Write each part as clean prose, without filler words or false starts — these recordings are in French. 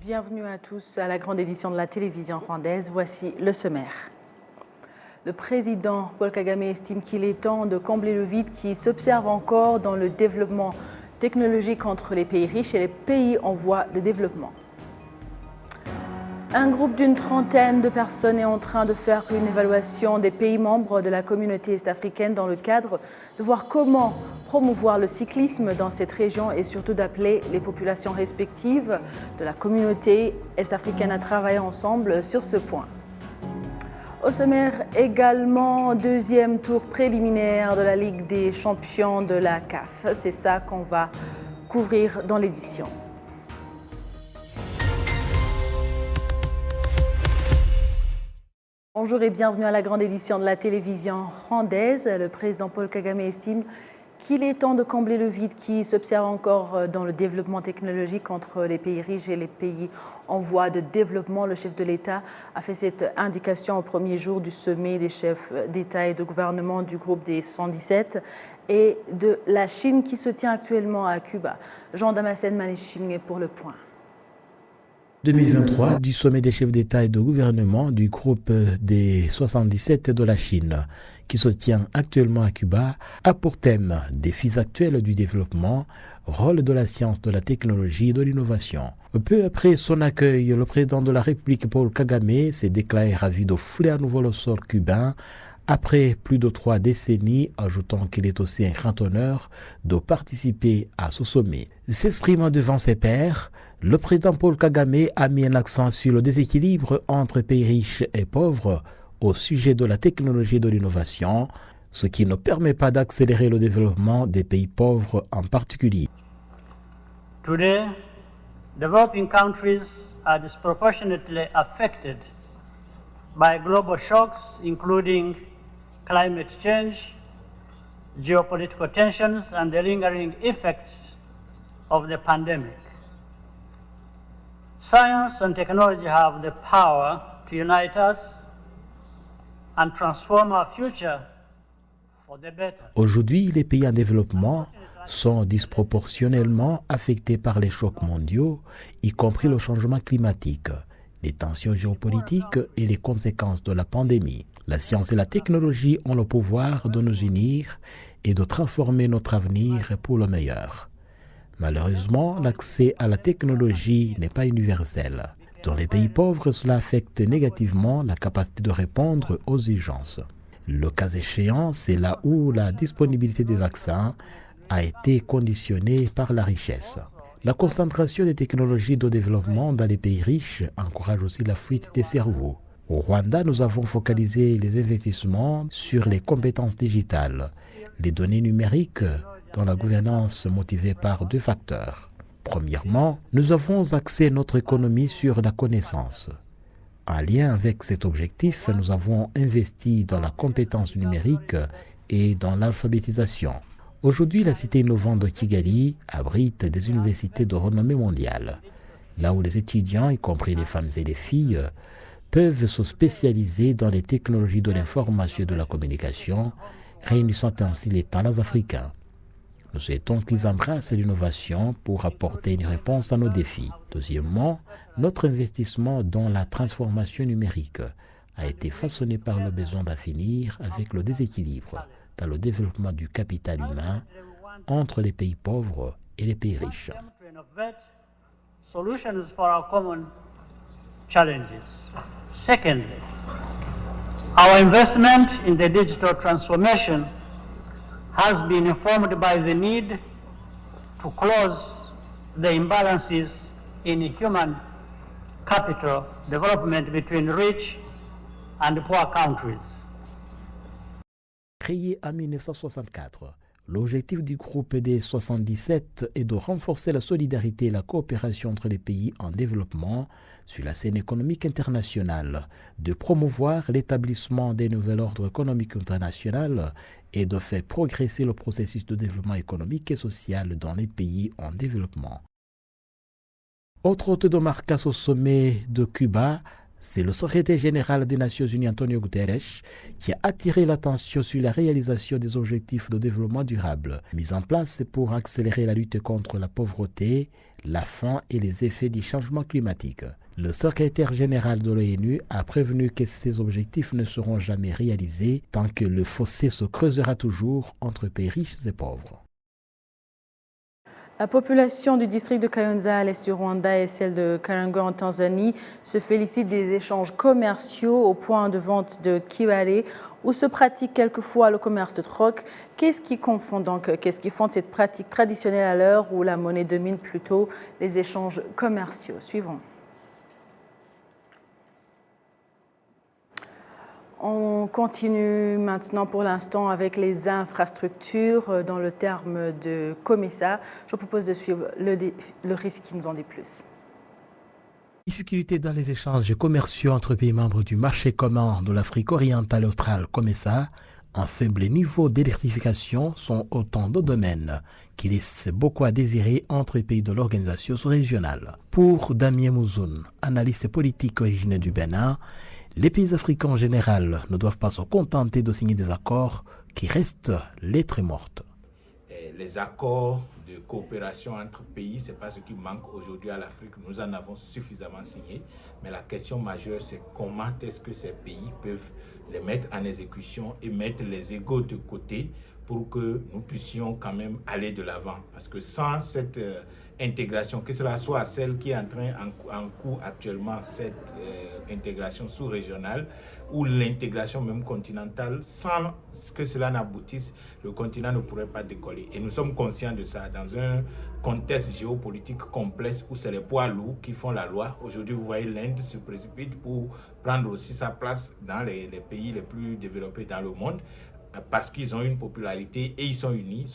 Bienvenue à tous à la grande édition de la télévision rwandaise. Voici le sommaire. Le président Paul Kagame estime qu'il est temps de combler le vide qui s'observe encore dans le développement technologique entre les pays riches et les pays en voie de développement. Un groupe d'une trentaine de personnes est en train de faire une évaluation des pays membres de la communauté est-africaine dans le cadre de voir comment promouvoir le cyclisme dans cette région et surtout d'appeler les populations respectives de la communauté est-africaine à travailler ensemble sur ce point. Au sommaire également, deuxième tour préliminaire de la Ligue des champions de la CAF. C'est ça qu'on va couvrir dans l'édition. Bonjour et bienvenue à la grande édition de la télévision rwandaise. Le président Paul Kagame estime qu'il est temps de combler le vide qui s'observe encore dans le développement technologique entre les pays riches et les pays en voie de développement. Le chef de l'État a fait cette indication au premier jour du sommet des chefs d'État et de gouvernement du groupe des 117 et de la Chine qui se tient actuellement à Cuba. Jean-Damascène Manéchimé pour le point. 2023 du sommet des chefs d'État et de gouvernement du groupe des 77 de la Chine, qui se tient actuellement à Cuba, a pour thème « Défis actuels du développement, rôle de la science, de la technologie et de l'innovation ». Peu après son accueil, le président de la République Paul Kagame s'est déclaré ravi de fouler à nouveau le sol cubain après plus de 3 décennies, ajoutant qu'il est aussi un grand honneur de participer à ce sommet. S'exprimant devant ses pairs, le président Paul Kagame a mis un accent sur le déséquilibre entre pays riches et pauvres au sujet de la technologie et de l'innovation, ce qui ne permet pas d'accélérer le développement des pays pauvres en particulier. Today, developing countries are disproportionately affected by global shocks, including climate change, geopolitical tensions, and the lingering effects of the pandemic. Science and technology have the power to unite us and transform our future for the better. Aujourd'hui, les pays en développement sont disproportionnellement affectés par les chocs mondiaux, y compris le changement climatique, les tensions géopolitiques et les conséquences de la pandémie. La science et la technologie ont le pouvoir de nous unir et de transformer notre avenir pour le meilleur. Malheureusement, l'accès à la technologie n'est pas universel. Dans les pays pauvres, cela affecte négativement la capacité de répondre aux urgences. Le cas échéant, c'est là où la disponibilité des vaccins a été conditionnée par la richesse. La concentration des technologies de développement dans les pays riches encourage aussi la fuite des cerveaux. Au Rwanda, nous avons focalisé les investissements sur les compétences digitales, les données numériques dans la gouvernance motivée par 2 facteurs. Premièrement, nous avons axé notre économie sur la connaissance. En lien avec cet objectif, nous avons investi dans la compétence numérique et dans l'alphabétisation. Aujourd'hui, la cité innovante de Kigali abrite des universités de renommée mondiale, là où les étudiants, y compris les femmes et les filles, peuvent se spécialiser dans les technologies de l'information et de la communication, réunissant ainsi les talents africains. Nous souhaitons qu'ils embrassent l'innovation pour apporter une réponse à nos défis. Deuxièmement, notre investissement dans la transformation numérique a été façonné par le besoin d'en finir avec le déséquilibre dans le développement du capital humain entre les pays pauvres et les pays riches. Solutions for our common challenges. Secondly, our investment in the digital transformation has been informed by the need to close the imbalances in human capital development between rich and poor countries. Créé en 1964, l'objectif du groupe des 77 est de renforcer la solidarité et la coopération entre les pays en développement sur la scène économique internationale, de promouvoir l'établissement des nouvel ordre économique international et de faire progresser le processus de développement économique et social dans les pays en développement. Autre hôte de marque au sommet de Cuba, C'est le secrétaire général des Nations Unies, Antonio Guterres, qui a attiré l'attention sur la réalisation des objectifs de développement durable, mis en place pour accélérer la lutte contre la pauvreté, la faim et les effets du changement climatique. Le secrétaire général de l'ONU a prévenu que ces objectifs ne seront jamais réalisés tant que le fossé se creusera toujours entre pays riches et pauvres. La population du district de Kayonza à l'est du Rwanda et celle de Karango en Tanzanie se félicitent des échanges commerciaux au point de vente de Kiwale où se pratique quelquefois le commerce de troc. Qu'est-ce qui fonde cette pratique traditionnelle à l'heure où la monnaie domine plutôt les échanges commerciaux? Suivons. On continue maintenant pour l'instant avec les infrastructures dans le terme de COMESA. Je vous propose de suivre le récit qui nous en dit plus. Difficultés dans les échanges commerciaux entre pays membres du marché commun de l'Afrique orientale et australe COMESA, un faible niveau d'électrification sont autant de domaines qui laissent beaucoup à désirer entre les pays de l'organisation sous-régionale. Pour Damien Mouzoun, analyste politique originaire du Bénin, les pays africains en général ne doivent pas se contenter de signer des accords qui restent lettres mortes. Les accords de coopération entre pays, ce n'est pas ce qui manque aujourd'hui à l'Afrique. Nous en avons suffisamment signé. Mais la question majeure, c'est comment est-ce que ces pays peuvent les mettre en exécution et mettre les égos de côté pour que nous puissions quand même aller de l'avant. Parce que sans cette intégration, que cela soit celle qui est en cours actuellement, cette intégration sous-régionale ou l'intégration même continentale, sans que cela n'aboutisse, le continent ne pourrait pas décoller. Et nous sommes conscients de ça dans un contexte géopolitique complexe où c'est les poids lourds qui font la loi. Aujourd'hui, vous voyez, l'Inde se précipite pour prendre aussi sa place dans les pays les plus développés dans le monde, parce qu'ils ont une popularité et ils sont unis,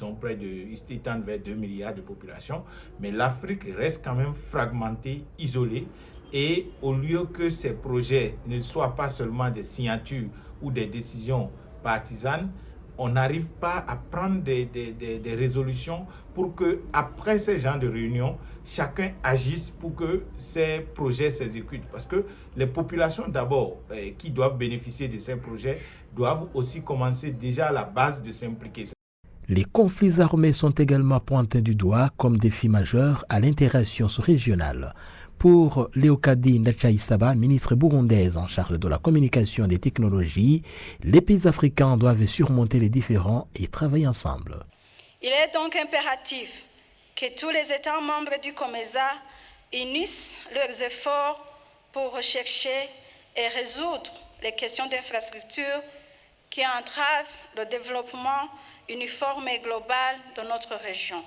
ils tendent vers 2 milliards de population. Mais l'Afrique reste quand même fragmentée, isolée. Et au lieu que ces projets ne soient pas seulement des signatures ou des décisions partisanes, on n'arrive pas à prendre des résolutions pour que, après ces genres de réunions, chacun agisse pour que ces projets s'exécutent. Parce que les populations d'abord qui doivent bénéficier de ces projets doivent aussi commencer déjà à la base de s'impliquer. Les conflits armés sont également pointés du doigt comme défi majeur à l'intégration régionale. Pour Léocadie Ndachaïsaba, ministre burundaise en charge de la communication et des technologies, les pays africains doivent surmonter les différends et travailler ensemble. Il est donc impératif que tous les États membres du COMESA unissent leurs efforts pour rechercher et résoudre les questions d'infrastructure qui entravent le développement uniforme et global de notre région.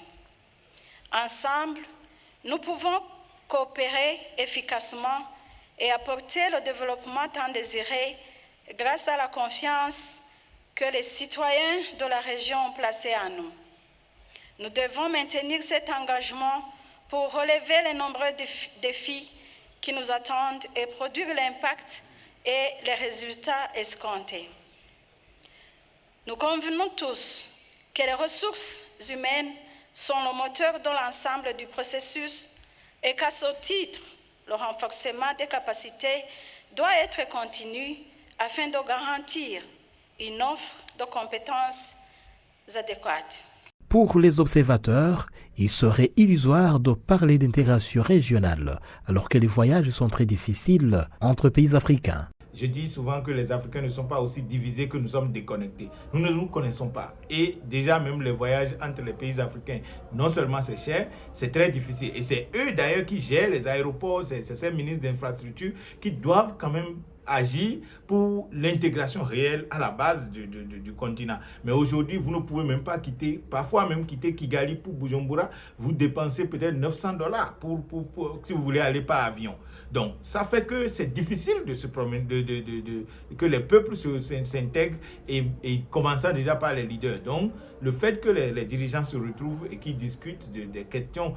Ensemble, nous pouvons coopérer efficacement et apporter le développement tant désiré grâce à la confiance que les citoyens de la région ont placée en nous. Nous devons maintenir cet engagement pour relever les nombreux défis qui nous attendent et produire l'impact et les résultats escomptés. Nous convenons tous que les ressources humaines sont le moteur de l'ensemble du processus et qu'à ce titre, le renforcement des capacités doit être continu afin de garantir une offre de compétences adéquates. Pour les observateurs, il serait illusoire de parler d'intégration régionale, alors que les voyages sont très difficiles entre pays africains. Je dis souvent que les Africains ne sont pas aussi divisés que nous sommes déconnectés. Nous ne nous connaissons pas. Et déjà, même les voyages entre les pays africains, non seulement c'est cher, c'est très difficile. Et c'est eux d'ailleurs qui gèrent les aéroports, c'est ces ministres d'infrastructure qui doivent quand même agir pour l'intégration réelle à la base du continent. Mais aujourd'hui, vous ne pouvez même pas quitter, parfois même quitter Kigali pour Bujumbura, vous dépensez peut-être $900 pour si vous voulez aller par avion. Donc, ça fait que c'est difficile de se promener, que les peuples s'intègrent et commençant déjà par les leaders. Donc, le fait que les dirigeants se retrouvent et qu'ils discutent des questions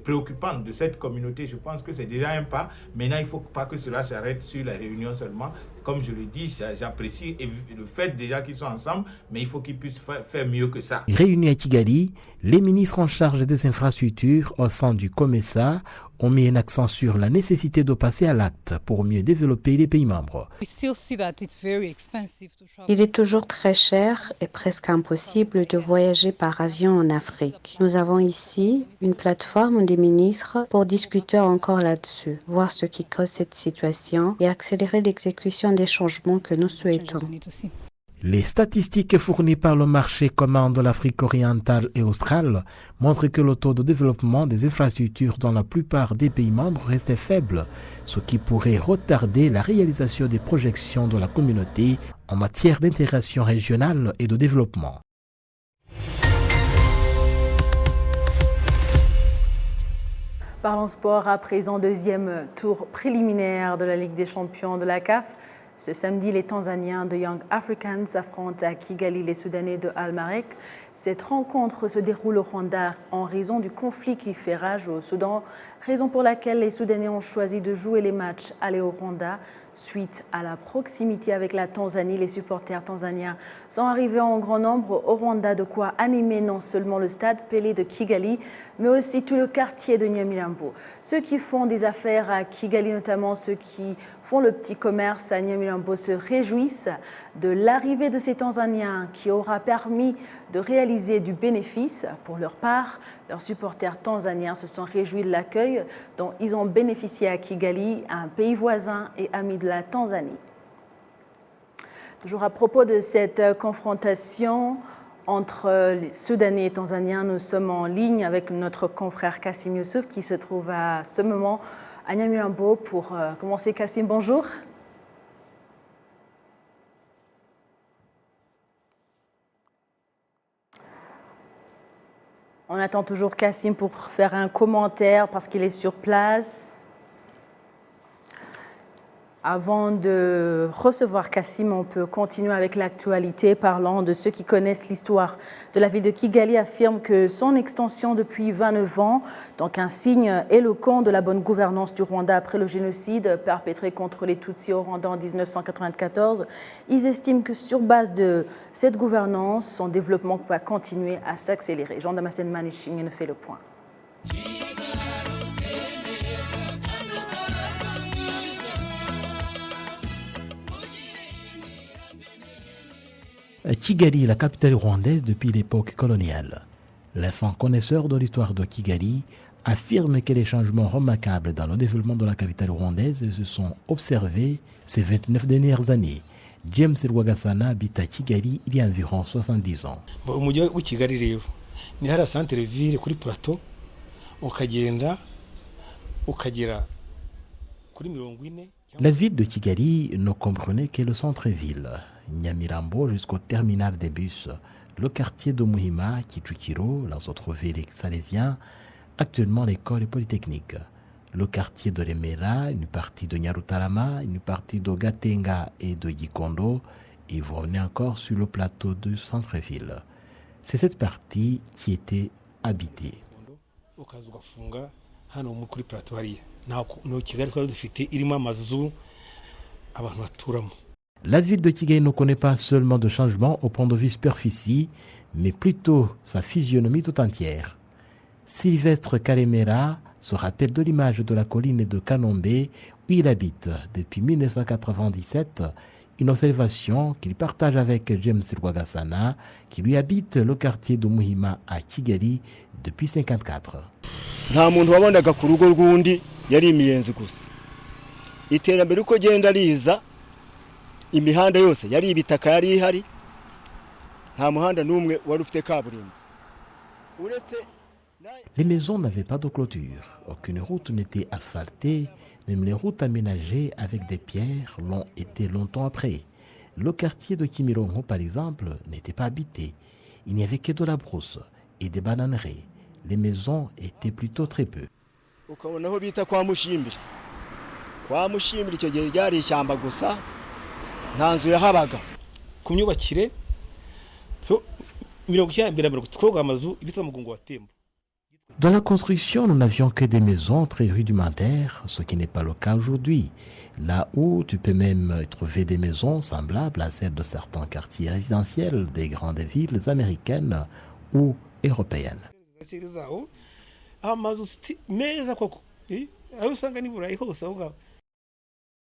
préoccupantes de cette communauté, je pense que c'est déjà un pas. Maintenant, il ne faut pas que cela s'arrête sur la réunion seulement. Comme je le dis, j'apprécie le fait déjà qu'ils sont ensemble, mais il faut qu'ils puissent faire mieux que ça. Réunis à Kigali, les ministres en charge des infrastructures au sein du COMESA ont mis un accent sur la nécessité de passer à l'acte pour mieux développer les pays membres. Il est toujours très cher et presque impossible de voyager par avion en Afrique. Nous avons ici une plateforme des ministres pour discuter encore là-dessus, voir ce qui cause cette situation et accélérer l'exécution des changements que nous souhaitons. Les statistiques fournies par le marché commun de l'Afrique orientale et australe montrent que le taux de développement des infrastructures dans la plupart des pays membres restait faible, ce qui pourrait retarder la réalisation des projections de la communauté en matière d'intégration régionale et de développement. Parlons sport à présent, deuxième tour préliminaire de la Ligue des champions de la CAF. Ce samedi, les Tanzaniens de Young Africans affrontent à Kigali les Soudanais de Al-Marek. Cette rencontre se déroule au Rwanda en raison du conflit qui fait rage au Soudan, raison pour laquelle les Soudanais ont choisi de jouer les matchs aller au Rwanda. Suite à la proximité avec la Tanzanie, les supporters tanzaniens sont arrivés en grand nombre au Rwanda, de quoi animer non seulement le stade Pelé de Kigali, mais aussi tout le quartier de Nyamirambo. Ceux qui font des affaires à Kigali, notamment ceux qui font le petit commerce à Nyamirambo, se réjouissent de l'arrivée de ces Tanzaniens qui aura permis de réaliser du bénéfice. Pour leur part, leurs supporters tanzaniens se sont réjouis de l'accueil dont ils ont bénéficié à Kigali, un pays voisin et ami de la Tanzanie. Toujours à propos de cette confrontation entre les Soudanais et Tanzaniens, nous sommes en ligne avec notre confrère Kassim Youssouf qui se trouve à ce moment à Nyamirambo pour commencer. Kassim, bonjour. On attend toujours Kassim pour faire un commentaire parce qu'il est sur place. Avant de recevoir Kassim, on peut continuer avec l'actualité, parlant de ceux qui connaissent l'histoire de la ville de Kigali, affirment que son extension depuis 29 ans, donc un signe éloquent de la bonne gouvernance du Rwanda après le génocide perpétré contre les Tutsis au Rwanda en 1994. Ils estiment que sur base de cette gouvernance, son développement va continuer à s'accélérer. Jean Damascène Maniching nous fait le point. Kigali est la capitale rwandaise depuis l'époque coloniale. Les fins connaisseurs de l'histoire de Kigali affirment que les changements remarquables dans le développement de la capitale rwandaise se sont observés ces 29 dernières années. James Rwagasana habite à Kigali il y a environ 70 ans. Umujyi wa Kigali rero ni hara centre ville kuri plateau ukagenda ukagera kuri 40. La ville de Kigali ne comprenait que le centre-ville, Nyamirambo jusqu'au terminal des bus, le quartier de Muhima, Kichukiro, les autres villes salésiennes, actuellement l'école polytechnique, le quartier de Remera, une partie de Nyarutarama, une partie de Gatenga et de Gikondo, et vous revenez encore sur le plateau du centre-ville. C'est cette partie qui était habitée. La ville de Kigali ne connaît pas seulement de changements au point de vue superficie, mais plutôt sa physionomie tout entière. Sylvestre Karemera se rappelle de l'image de la colline de Kanombe où il habite depuis 1997, une observation qu'il partage avec James Rwagasana qui lui habite le quartier de Muhima à Kigali depuis 1954. Nta muntu wabonaga ku rugo rw'undi yari imiyenzi gusa. Iterambere uko genda riza imihanda yose yari ibitaka yari ihari. Nta muhanda n'umwe wari ufite kaburimbo. Les maisons n'avaient pas de clôture, aucune route n'était asphaltée, même les routes aménagées avec des pierres l'ont été longtemps après. Le quartier de Kimirongo, par exemple, n'était pas habité. Il n'y avait que de la brousse et des bananeries. Les maisons étaient plutôt très peu. Ukabona aho bita kwa Mushimbiri. Kwa Mushimbiri icyo gihe ryari ishyamba gusa nta nzu yahabaga. Ku myubakire so 1920 amazu ibitwa mugungo wa Tembo. Dans la construction, nous n'avions que des maisons très rudimentaires, ce qui n'est pas le cas aujourd'hui. Là où tu peux même trouver des maisons semblables à celles de certains quartiers résidentiels des grandes villes américaines ou européennes. aho usanga ni burayi hose aho ngaho.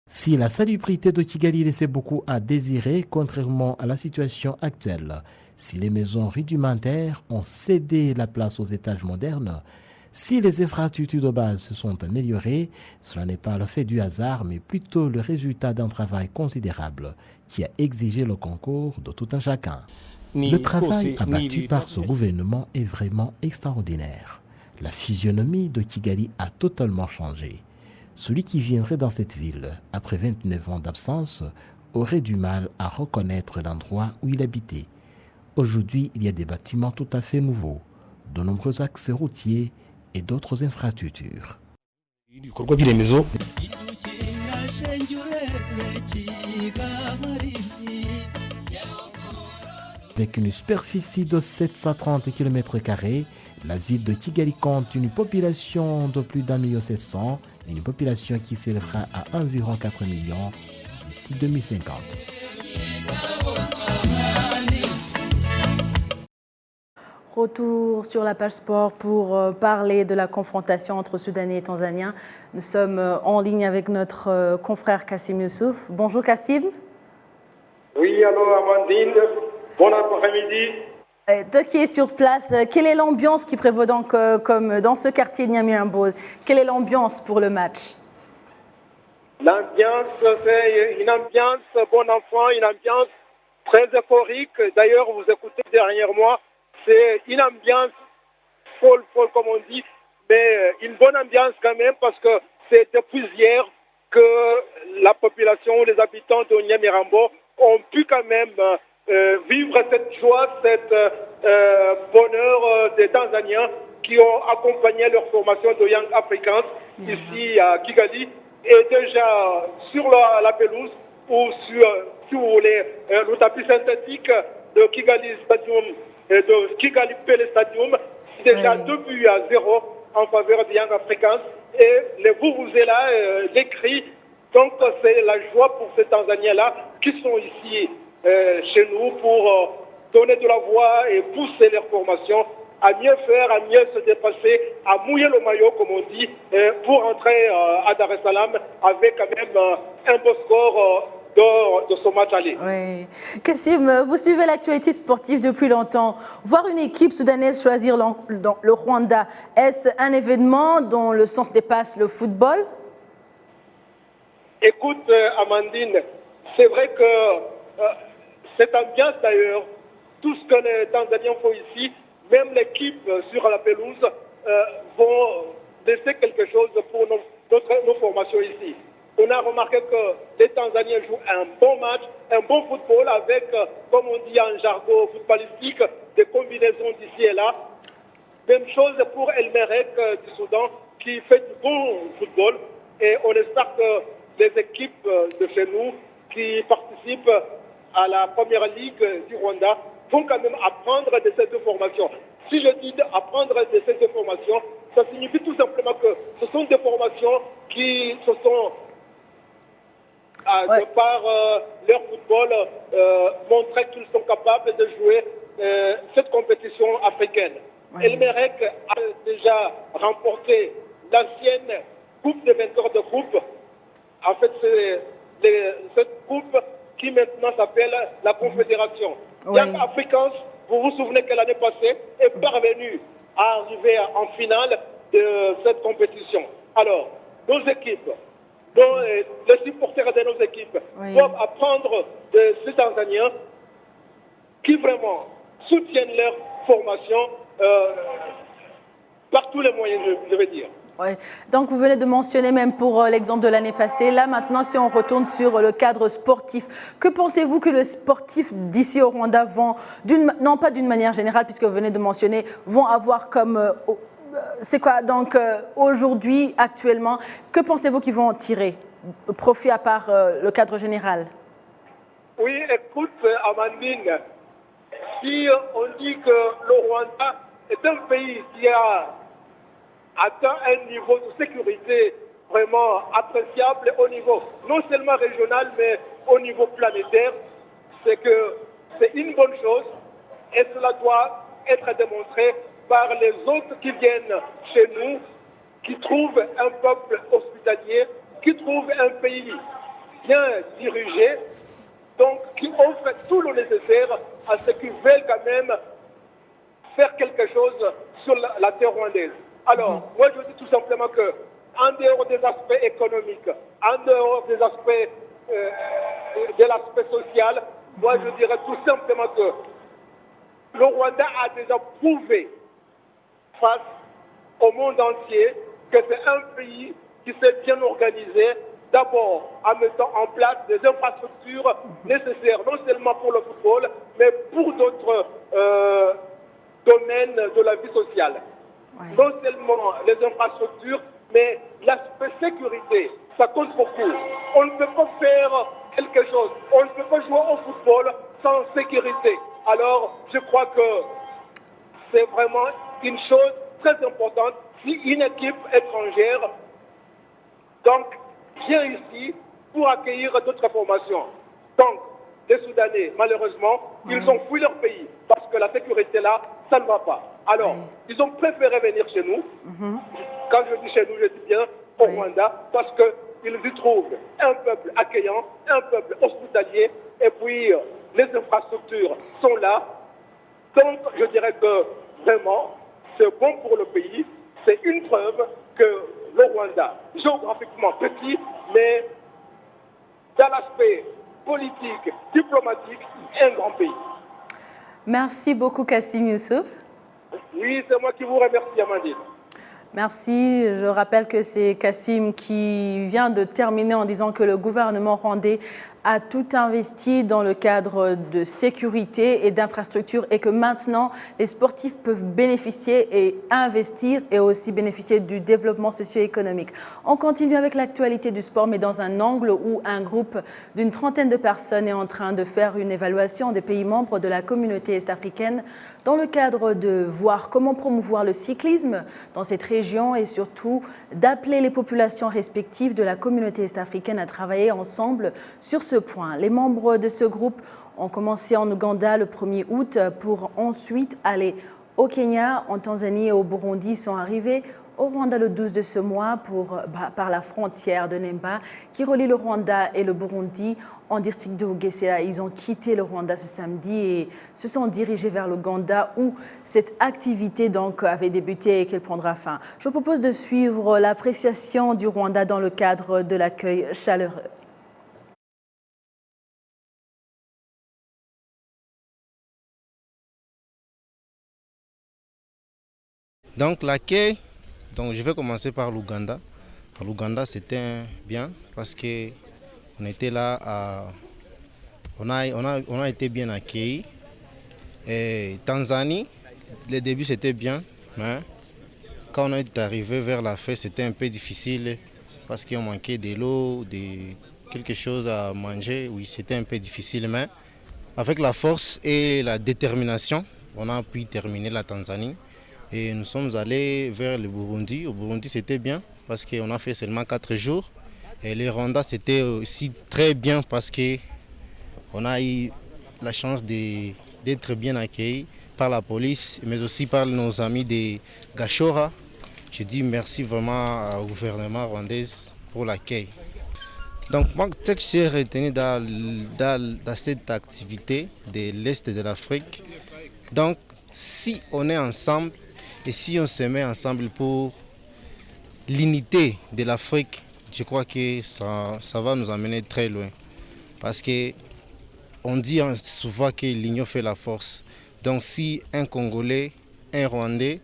Si la salubrité de Kigali laissait beaucoup à désirer, contrairement à la situation actuelle, si les maisons rudimentaires ont cédé la place aux étages modernes, si les infrastructures de base se sont améliorées, cela n'est pas le fait du hasard, mais plutôt le résultat d'un travail considérable qui a exigé le concours de tout un chacun. Le travail abattu par ce gouvernement est vraiment extraordinaire. La physionomie de Kigali a totalement changé. Celui qui viendrait dans cette ville, après 29 ans d'absence, aurait du mal à reconnaître l'endroit où il habitait. Aujourd'hui, il y a des bâtiments tout à fait nouveaux, de nombreux axes routiers et d'autres infrastructures. Avec une superficie de 730 km², la ville de Kigali compte une population de plus d'1,7 million, une population qui s'élèvera à environ 4 millions d'ici 2050. Retour sur la page sport pour parler de la confrontation entre Soudanais et Tanzaniens. Nous sommes en ligne avec notre confrère Kassim Youssouf. Bonjour Kassim. Oui, allô Amandine. Bon après-midi. Toi qui es sur place, quelle est l'ambiance qui prévaut donc comme dans ce quartier de Nyamirambo? Quelle est l'ambiance pour le match? L'ambiance, c'est une ambiance bon enfant, une ambiance très euphorique. D'ailleurs, vous écoutez derrière moi, c'est une ambiance folle comme on dit, mais une bonne ambiance quand même parce que c'est depuis hier que la population, les habitants de Nyamirambo ont pu quand même vivre cette joie, cet bonheur des Tanzaniens qui ont accompagné leur formation de Young Africans ici à Kigali et déjà sur la pelouse ou sur, si vous voulez, le tapis synthétique de Kigali Stadium, de Kigali Pele Stadium, déjà 2-0 en faveur des Young Africans et les vuvuzela, les cris. Donc c'est la joie pour ces Tanzaniens-là qui sont ici chez nous pour donner de la voix et pousser leur formation à mieux faire, à mieux se dépasser, à mouiller le maillot, comme on dit, pour entrer à Dar es Salaam avec quand même un beau score de ce match aller. Oui. Kassim, vous suivez l'actualité sportive depuis longtemps. Voir une équipe soudanaise choisir le Rwanda, est-ce un événement dont le sens dépasse le football? Écoute, Amandine, c'est vrai que cette ambiance d'ailleurs, tout ce que les Tanzaniens font ici, même l'équipe sur la pelouse, vont laisser quelque chose pour nos formations ici. On a remarqué que les Tanzaniens jouent un bon match, un bon football avec, comme on dit en jargon footballistique, des combinaisons d'ici et là. Même chose pour El Merreikh du Soudan qui fait du bon football. Et on espère que les équipes de chez nous qui participent à la première ligue du Rwanda vont quand même apprendre de ces deux formations. Si je dis apprendre de ces deux formations, ça signifie tout simplement que ce sont des formations qui se sont, de par leur football, montré qu'ils sont capables de jouer cette compétition africaine. El Merreikh a déjà remporté l'ancienne Coupe des vainqueurs de groupe. En fait, c'est cette coupe qui maintenant s'appelle la Confédération. Young Africans, vous vous souvenez que l'année passée est parvenu à arriver en finale de cette compétition. Alors, nos équipes, les supporters de nos équipes doivent apprendre de ces Tanzaniens qui vraiment soutiennent leur formation par tous les moyens, je vais dire. Ouais. Donc vous venez de mentionner même pour l'exemple de l'année passée. Là maintenant, si on retourne sur le cadre sportif, que pensez-vous que les sportifs d'ici au Rwanda vont, non pas d'une manière générale, puisque vous venez de mentionner, vont avoir comme... c'est quoi donc aujourd'hui, actuellement, que pensez-vous qu'ils vont tirer profit à part le cadre général? Oui, écoute Amandine, si on dit que le Rwanda est un pays qui a atteint un niveau de sécurité vraiment appréciable au niveau non seulement régional mais au niveau planétaire, c'est que c'est une bonne chose et cela doit être démontré par les autres qui viennent chez nous qui trouve un peuple hospitalier, qui trouve un pays bien dirigé, donc qui offre tout le nécessaire à ceux qui veulent quand même faire quelque chose sur la terre rwandaise. Alors, moi je dis tout simplement que, en dehors des aspects économiques, en dehors des aspects de l'aspect social, moi je dirais tout simplement que le Rwanda a déjà prouvé face au monde entier que c'est un pays qui s'est bien organisé, d'abord en mettant en place des infrastructures nécessaires, non seulement pour le football, mais pour d'autres domaines de la vie sociale. Ouais. Non seulement les infrastructures, mais l'aspect sécurité, ça compte beaucoup. On ne peut pas faire quelque chose, on ne peut pas jouer au football sans sécurité. Alors, je crois que c'est vraiment une chose très importante si une équipe étrangère donc vient ici pour accueillir d'autres formations. Donc, les Soudanais, malheureusement, ils ont fui leur pays parce que la sécurité là, ça ne va pas. Alors, ils ont préféré venir chez nous. Quand je dis chez nous, je dis bien au Rwanda, parce qu'ils y trouvent un peuple accueillant, un peuple hospitalier, et puis les infrastructures sont là. Donc, je dirais que vraiment, c'est bon pour le pays. C'est une preuve que le Rwanda, géographiquement petit, mais dans l'aspect politique, diplomatique, est un grand pays. Merci beaucoup, Kassim Youssouf. Oui, c'est moi qui vous remercie, Amandine. Merci. Je rappelle que c'est Kassim qui vient de terminer en disant que le gouvernement rwandais a tout investi dans le cadre de sécurité et d'infrastructures et que maintenant, les sportifs peuvent bénéficier et investir et aussi bénéficier du développement socio-économique. On continue avec l'actualité du sport, mais dans un angle où un groupe d'une trentaine de personnes est en train de faire une évaluation des pays membres de la communauté est-africaine dans le cadre de voir comment promouvoir le cyclisme dans cette région et surtout d'appeler les populations respectives de la communauté est-africaine à travailler ensemble sur ce point. Les membres de ce groupe ont commencé en Ouganda le 1er août pour ensuite aller au Kenya, en Tanzanie et au Burundi, sont arrivés au Rwanda le 12 de ce mois par la frontière de Nemba qui relie le Rwanda et le Burundi en district de Bugesera. Ils ont quitté le Rwanda ce samedi et se sont dirigés vers l'Ouganda où cette activité donc avait débuté et qu'elle prendra fin. Je vous propose de suivre l'appréciation du Rwanda dans le cadre de l'accueil chaleureux. Donc l'accueil, donc je vais commencer par l'Ouganda. L'Ouganda c'était bien parce que on était là, on a été bien accueillis. Et Tanzanie, le début c'était bien, mais quand on est arrivé vers la fin c'était un peu difficile parce qu'on manquait de l'eau, de quelque chose à manger. Oui, c'était un peu difficile, mais avec la force et la détermination, on a pu terminer la Tanzanie. Et nous sommes allés vers le Burundi. Au Burundi, c'était bien parce qu'on a fait seulement 4 jours. Et le Rwanda, c'était aussi très bien parce qu'on a eu la chance d'être bien accueillis par la police, mais aussi par nos amis de Gashora. Je dis merci vraiment au gouvernement rwandais pour l'accueil. Donc, moi, ce que j'ai retenu dans cette activité de l'Est de l'Afrique, donc, si on est ensemble, et si on se met ensemble pour l'unité de l'Afrique, je crois que ça va nous amener très loin. Parce qu'on dit souvent que l'union fait la force. Donc si un Congolais, un Rwandais,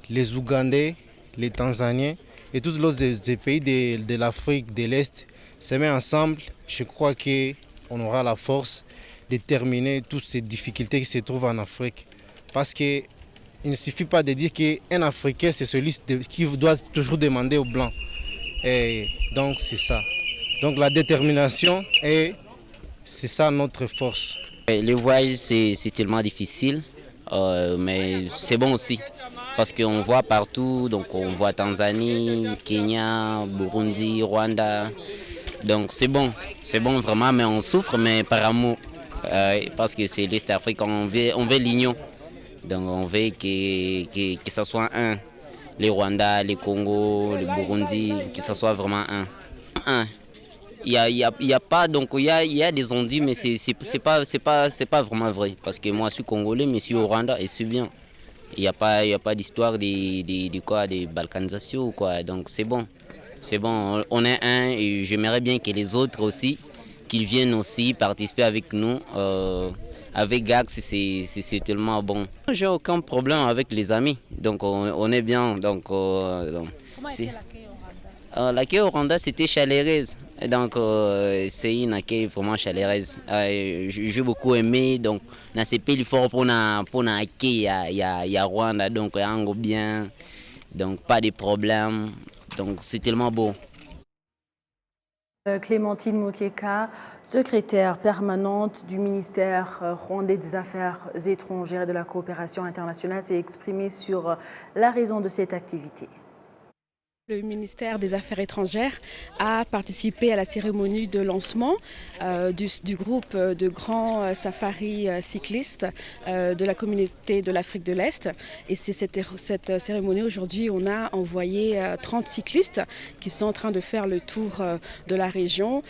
les Ougandais, les Tanzaniens et tous les autres pays de l'Afrique de l'Est se mettent ensemble, je crois qu'on aura la force de terminer toutes ces difficultés qui se trouvent en Afrique. Parce que il ne suffit pas de dire qu'un Africain, c'est celui qui doit toujours demander aux Blancs. Et donc, c'est ça. Donc, la détermination, c'est ça notre force. Le voyage, c'est tellement difficile, mais c'est bon aussi. Parce qu'on voit partout, donc on voit Tanzanie, Kenya, Burundi, Rwanda. Donc, c'est bon vraiment, mais on souffre, mais par amour. Parce que c'est l'Est Afrique, on veut l'union. Donc on veut que ça soit un. les Rwandais, les Congo, le Burundi, que ce soit vraiment un. Il y a pas, donc il y a des ondits, mais c'est pas vraiment vrai. Parce que moi, je suis congolais, mais je suis au Rwanda et c'est bien. Il n'y a pas d'histoire de balkanisation ou quoi. Donc c'est bon. C'est bon, on est un et j'aimerais bien que les autres aussi, qu'ils viennent aussi participer avec nous. Avec Gax, c'est tellement bon. J'ai aucun problème avec les amis, donc on est bien. Donc, comment était l'accueil au Rwanda? C'était chaleureuse. Donc c'est une accueil vraiment chaleureuse. J'ai beaucoup aimé. Donc on a fait l'effort pour accueil à Rwanda. Donc on bien. Donc pas de problème. Donc c'est tellement beau. Clémentine Mokeka, secrétaire permanente du ministère rwandais des Affaires étrangères et de la coopération internationale, s'est exprimée sur la raison de cette activité. Le ministère des Affaires étrangères a participé à la cérémonie de lancement du groupe de grands safaris cyclistes de la communauté de l'Afrique de l'Est. Et c'est cette cérémonie aujourd'hui, on a envoyé 30 cyclistes qui sont en train de faire le tour de la région.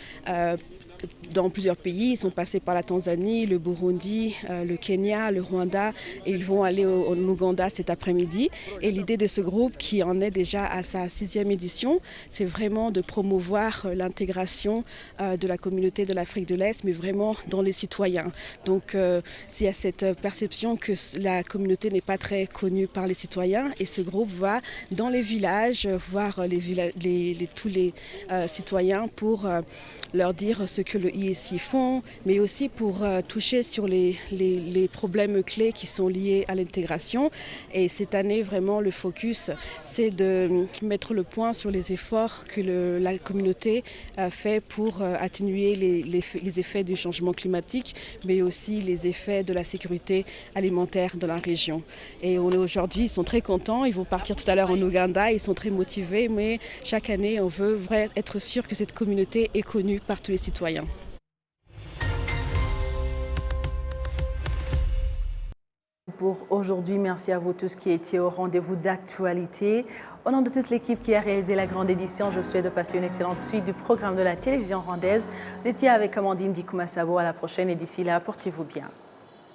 Dans plusieurs pays, ils sont passés par la Tanzanie, le Burundi, le Kenya, le Rwanda et ils vont aller au Ouganda cet après-midi. Et l'idée de ce groupe, qui en est déjà à sa 6e édition, c'est vraiment de promouvoir l'intégration de la communauté de l'Afrique de l'Est, mais vraiment dans les citoyens. Donc il y a cette perception que la communauté n'est pas très connue par les citoyens et ce groupe va dans les villages voir tous les citoyens pour leur dire ce que le ISI font, mais aussi pour toucher sur les problèmes clés qui sont liés à l'intégration. Et cette année, vraiment, le focus, c'est de mettre le point sur les efforts que la communauté fait pour atténuer les effets du changement climatique, mais aussi les effets de la sécurité alimentaire de la région. Et aujourd'hui, ils sont très contents. Ils vont partir tout à l'heure en Ouganda. Ils sont très motivés, mais chaque année, on veut être sûr que cette communauté est connue par tous les citoyens. Pour aujourd'hui, merci à vous tous qui étiez au rendez-vous d'actualité. Au nom de toute l'équipe qui a réalisé la grande édition, je vous souhaite de passer une excellente suite du programme de la télévision rwandaise. Vous étiez avec Amandine Dikouma-Sabo. À la prochaine et d'ici là, portez-vous bien.